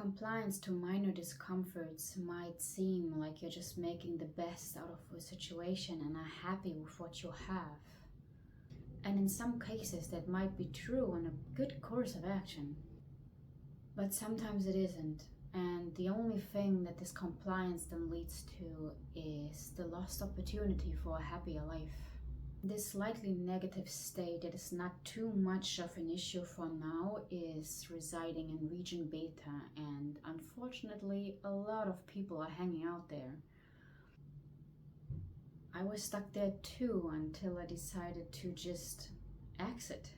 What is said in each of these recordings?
Compliance to minor discomforts might seem like you're just making the best out of a situation and are happy with what you have. And in some cases, that might be true and a good course of action. But sometimes it isn't. And the only thing that this compliance then leads to is the lost opportunity for a happier life. This slightly negative state that is not too much of an issue for now is residing in region beta, and unfortunately a lot of people are hanging out there. I was stuck there too until I decided to just exit.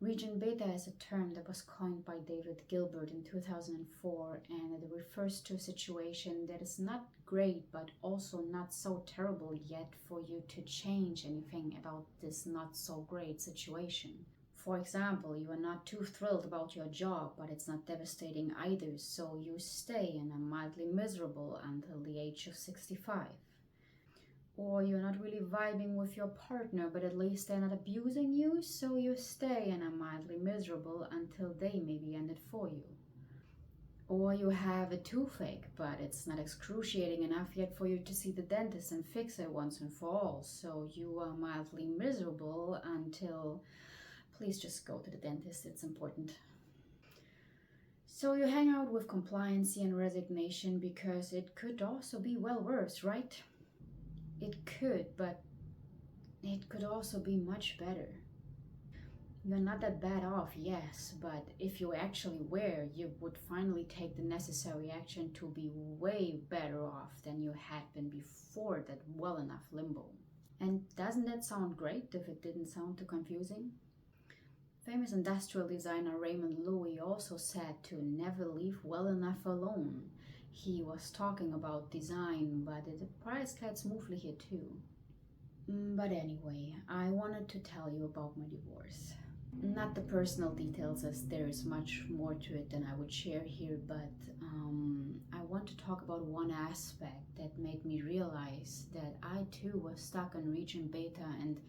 Region beta is a term that was coined by David Gilbert in 2004, and it refers to a situation that is not great but also not so terrible yet for you to change anything about this not so great situation. For example, you are not too thrilled about your job, but it's not devastating either, so you stay and are mildly miserable until the age of 65. Or you're not really vibing with your partner, but at least they're not abusing you, so you stay and are mildly miserable until they maybe end it for you. Or you have a toothache, but it's not excruciating enough yet for you to see the dentist and fix it once and for all, so you are mildly miserable until, please just go to the dentist, it's important. So you hang out with compliancy and resignation because it could also be well worse, right? It could, but it could also be much better. You're not that bad off, yes, but if you actually were, you would finally take the necessary action to be way better off than you had been before that well enough limbo. And doesn't that sound great if it didn't sound too confusing? Famous industrial designer Raymond Loewy also said to never leave well enough alone. He was talking about design, but it applies quite smoothly here too. But anyway, I wanted to tell you about my divorce. Not the personal details, as there is much more to it than I would share here, but I want to talk about one aspect that made me realize that I too was stuck in region beta and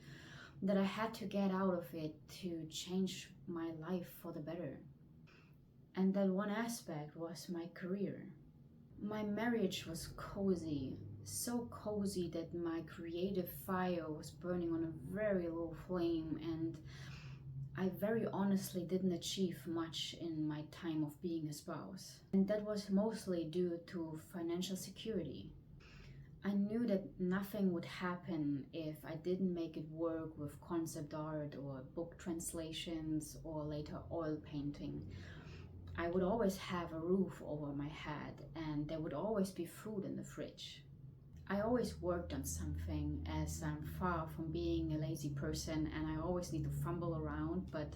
that I had to get out of it to change my life for the better. And that one aspect was my career. My marriage was cozy, so cozy that my creative fire was burning on a very low flame, and I very honestly didn't achieve much in my time of being a spouse. And that was mostly due to financial security. I knew that nothing would happen if I didn't make it work with concept art or book translations or later oil painting. I would always have a roof over my head and there would always be food in the fridge. I always worked on something, as I'm far from being a lazy person and I always need to fumble around, but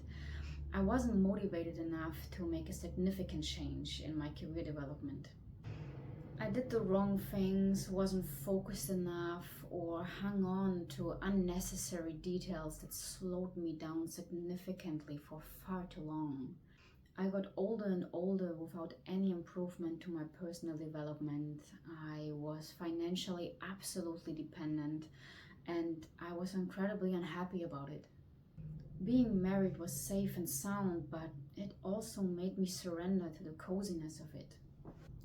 I wasn't motivated enough to make a significant change in my career development. I did the wrong things, wasn't focused enough, or hung on to unnecessary details that slowed me down significantly for far too long. I got older and older without any improvement to my personal development. I was financially absolutely dependent and I was incredibly unhappy about it. Being married was safe and sound, but it also made me surrender to the coziness of it.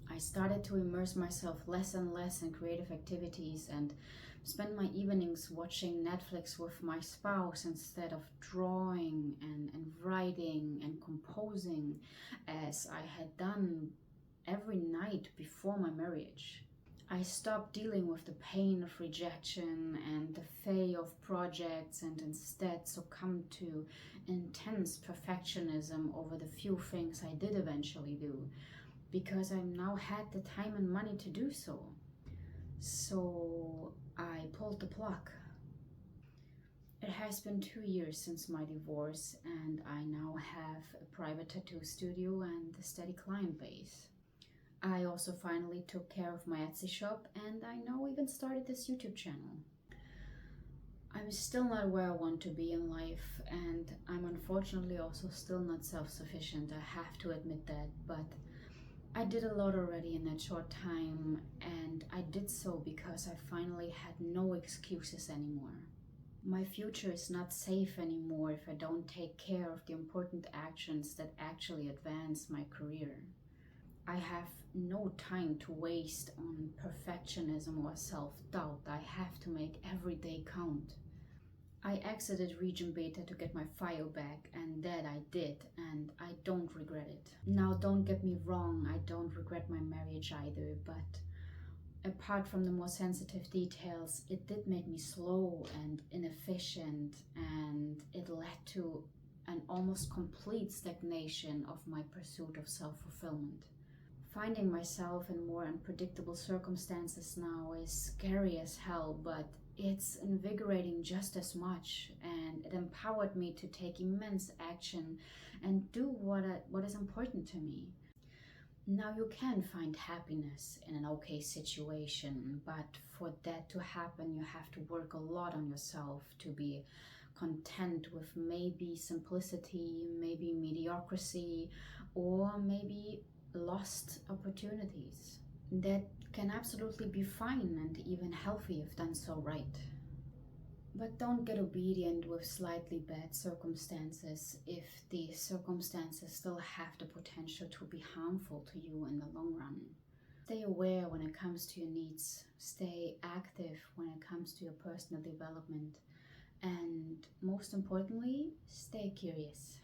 I started to immerse myself less and less in creative activities and spend my evenings watching Netflix with my spouse instead of drawing and writing and composing as I had done every night before my marriage. I stopped dealing with the pain of rejection and the fay of projects and instead succumbed to intense perfectionism over the few things I did eventually do, because I now had the time and money to do so. So I pulled the plug. It has been 2 years since my divorce and I now have a private tattoo studio and a steady client base. I also finally took care of my Etsy shop and I now even started this YouTube channel. I'm still not where I want to be in life and I'm unfortunately also still not self-sufficient, I have to admit that, but I did a lot already in that short time and I did so because I finally had no excuses anymore. My future is not safe anymore if I don't take care of the important actions that actually advance my career. I have no time to waste on perfectionism or self-doubt. I have to make every day count. I exited Region Beta to get my file back, and that I did, and I don't regret it. Now, don't get me wrong, I don't regret my marriage either, but apart from the more sensitive details, it did make me slow and inefficient, and it led to an almost complete stagnation of my pursuit of self-fulfillment. Finding myself in more unpredictable circumstances now is scary as hell, but it's invigorating just as much, and it empowered me to take immense action and do what is important to me. Now, you can find happiness in an okay situation, but for that to happen, you have to work a lot on yourself to be content with maybe simplicity, maybe mediocrity, or maybe lost opportunities. That can absolutely be fine and even healthy if done so right. But don't get obedient with slightly bad circumstances if the circumstances still have the potential to be harmful to you in the long run. Stay aware when it comes to your needs, stay active when it comes to your personal development, and most importantly, stay curious.